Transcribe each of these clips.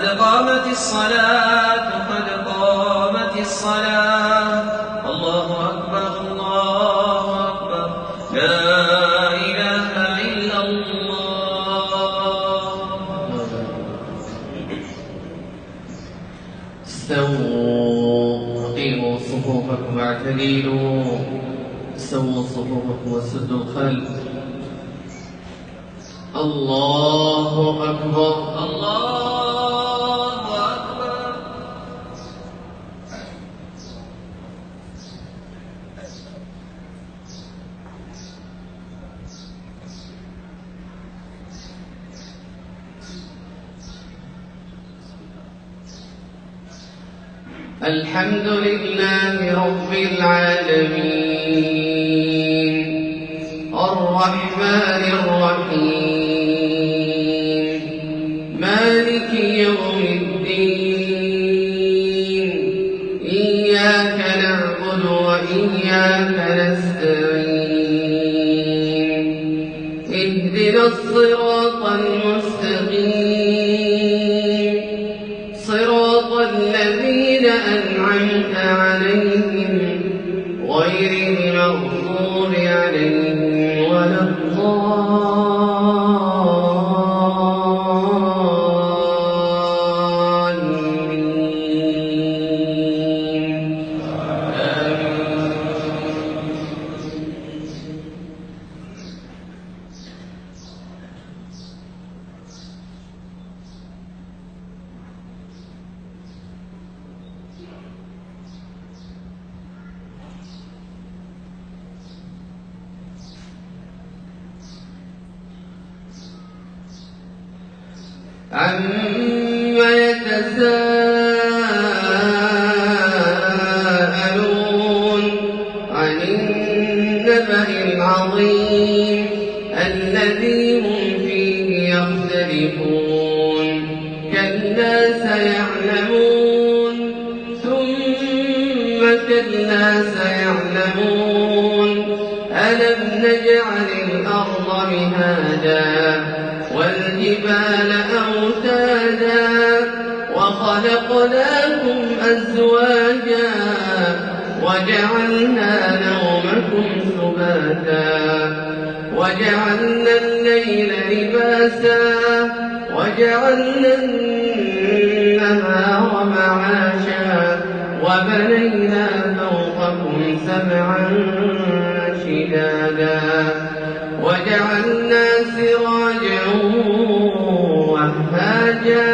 قامت الصلاة قد قامت الصلاة الله أكبر الله أكبر لا إله إلا الله. استووا أقيموا صفوفكم واعتدلوا سووا صفوفكم وسدوا الخلف. الله أكبر الله أكبر. الحمد لله رب العالمين الرحمن الرحيم مالك يوم الدين إياك نعبد وإياك نستعين اهدنا الصراط المستقيم صراط الذين أنعمت عليهم غير المغضوب عليهم ولا الضالين. عما يتساءلون عن النبأ العظيم الذي هم فيه يختلفون كلا سيعلمون ثم كلا سيعلمون ألم نجعل الأرض مهادا والجبال أوتادا وخلقناكم أزواجا وجعلنا نومكم سباتا وجعلنا الليل لباسا وجعلنا النهار معاشا وبنينا فوقكم سبعا شدادا وجعلنا سراجا وهاجا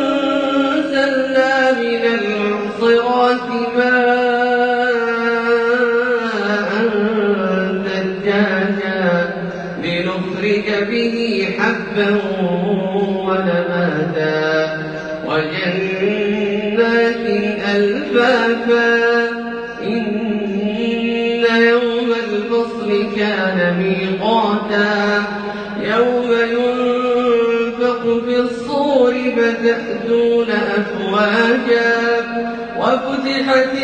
وأنزلنا من المعصرات ماء ثجاجا لنخرج به حبا ونباتا وجنات ألفافا يوم الفصل كان ميقاتا يوم ينفق في الصور فتأتون أفواجا وفتحت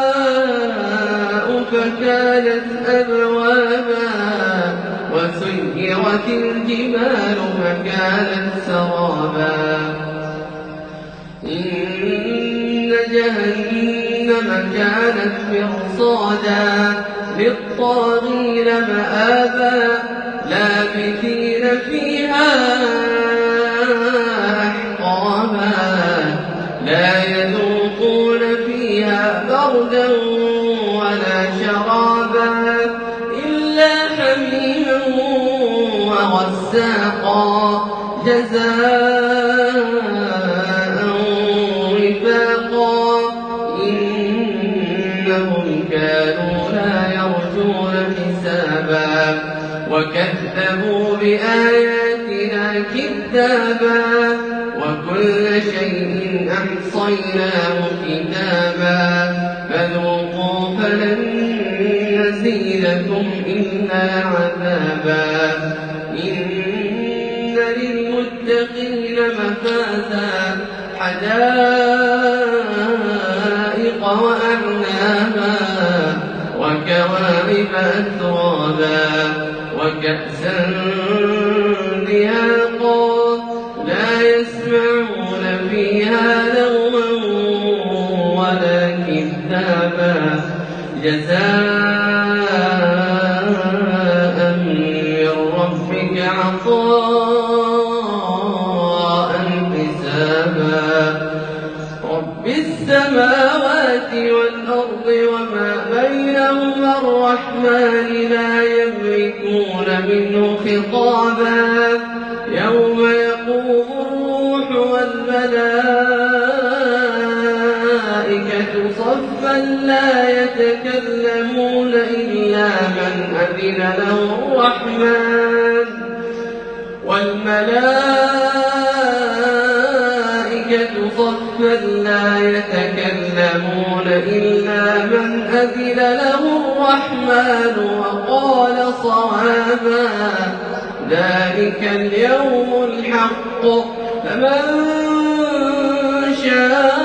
السماء فكانت أبوابا وسيرت الجبال فكانت سرابا إن جهنم كانت مرصادا للطاغين مآبا لابثين فيها أحقابا لا يذوقون فيها بردا ولا شرابا إلا حميما وغساقا جزاء وفاقا إنهم كانوا لا يرجون حسابا وكذبوا بآياتنا كذابا وكل شيء أحصيناه كتابا فذوقوا فلن نزيدكم إلا عذابا إن للمتقين مفازا حدائق وأعنابا وكواعب أترابا وكأسا دهاقا عطاء حسابا رب السماوات والأرض وما بينهما الرحمن لا يملكون منه خطابا يوم يقوم الروح والملائكة صفا لا يتكلمون إلا من أذن له الرحمن والملائكة صفا لا يتكلمون إلا من أذن له الرحمن وقال صوابا ذلك اليوم الحق فمن شاء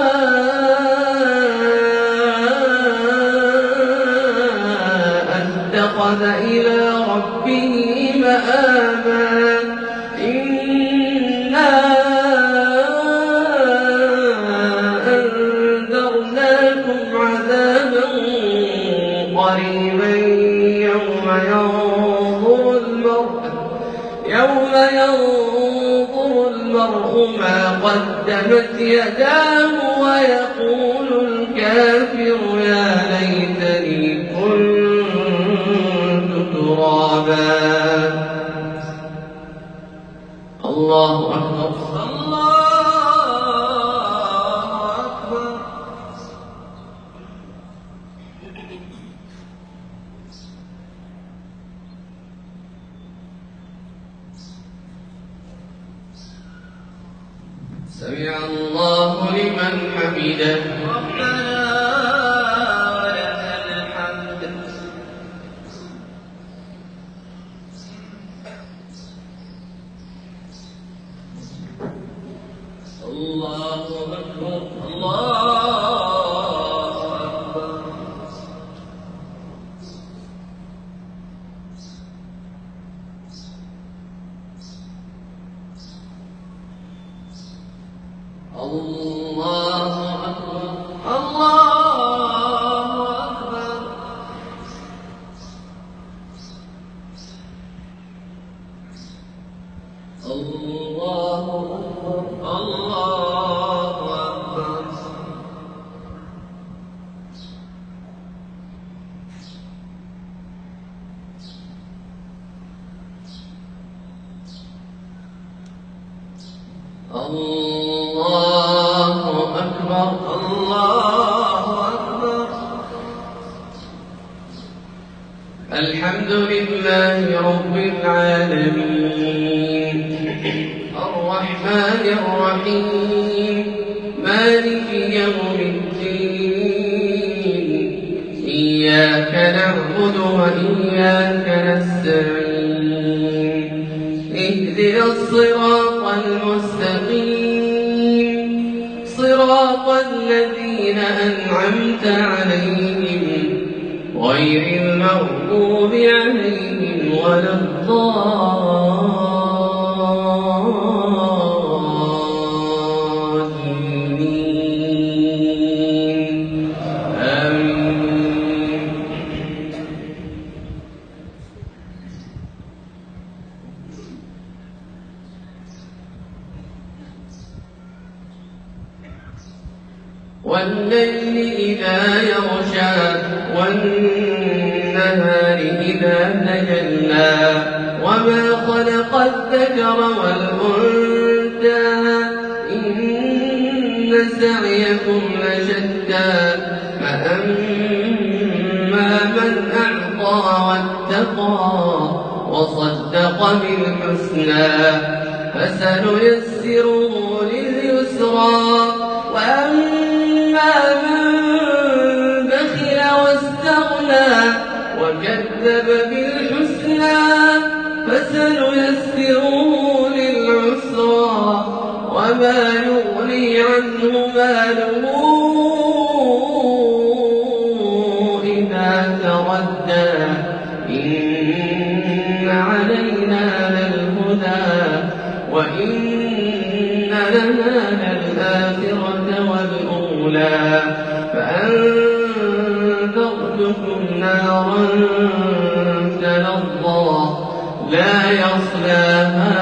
اتخذ إلى ربه مآبا إنا أنذرناكم عذابا قريبا يوم ينظر المرء ما قدمت يداه ويقول الكافر يا ليتني كنت ترابا الله أكبر سمع الله لمن حمده ربنا ولك الحمد الله أكبر الله أكبر الله أكبر الله أكبر الله أكبر الله أكبر الله أكبر الله أكبر الحمد لله رب العالمين الرحمن الرحيم مالك يوم الدين إياك نعبد وإياك نستعين اهدنا الصراط المستقيم صراط الذين أنعمت عليهم غير المغضوب عليهم ولا الضالين آمين والليل إذا يغشى والنهار إذا تجلى وما خلق الذكر والأنثى إن سعيكم لشتى فأما من أعطى واتقى وصدق بالحسنى فسنيسره لليسرى وأما من بخل واستغنى وكذب بالحسنى فسنيسره للعسرى وما يغني عنه ماله إذا تردى إن علينا للهدى وإن لنا للآخرة والأولى فأنذرتكم نارا تلظى لا يصلاها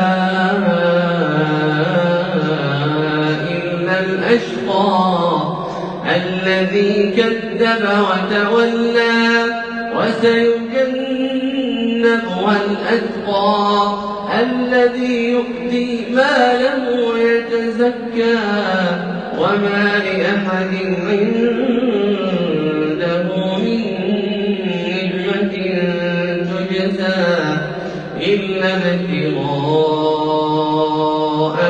إلا الأشقى الذي كذب وتولى وسيجنبها الأتقى الذي يؤتي ماله يتزكى وما لأحد عنده من نعمة تجزى إلا ابتغاء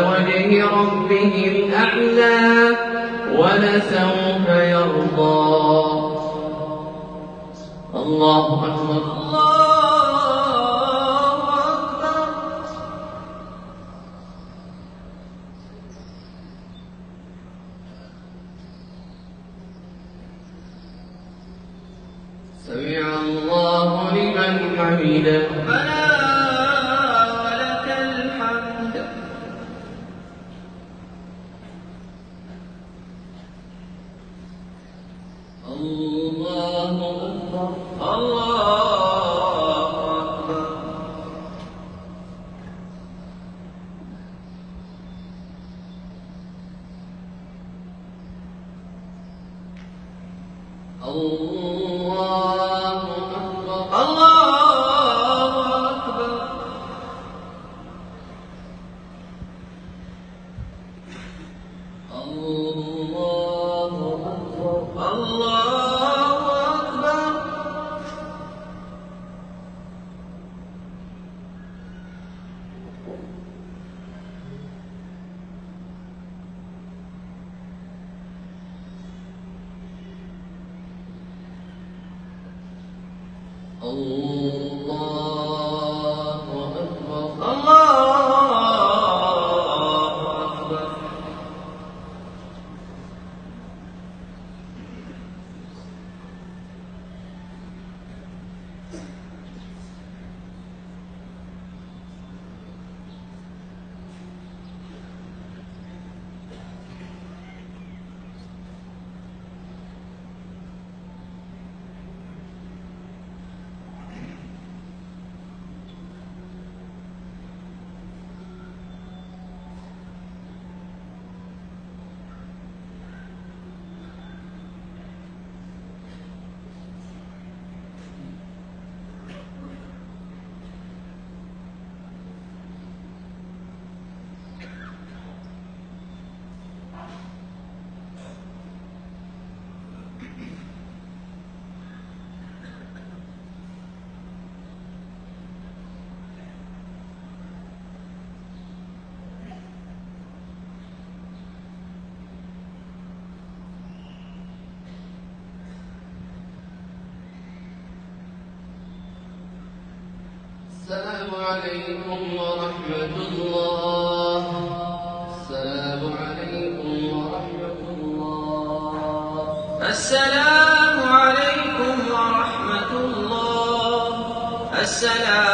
وجه ربه الأعلى ولسوف يرضى. الله أكبر. سمع الله لمن حمده. ربنا ولك الحمد. الله أكبر. الله أكبر. الله أكبر. الله أكبر. الله أكبر. الله أكبر. الله أكبر. الله أكبر. السلام عليكم ورحمة الله. السلام عليكم ورحمة الله. السلام عليكم ورحمة الله. السلام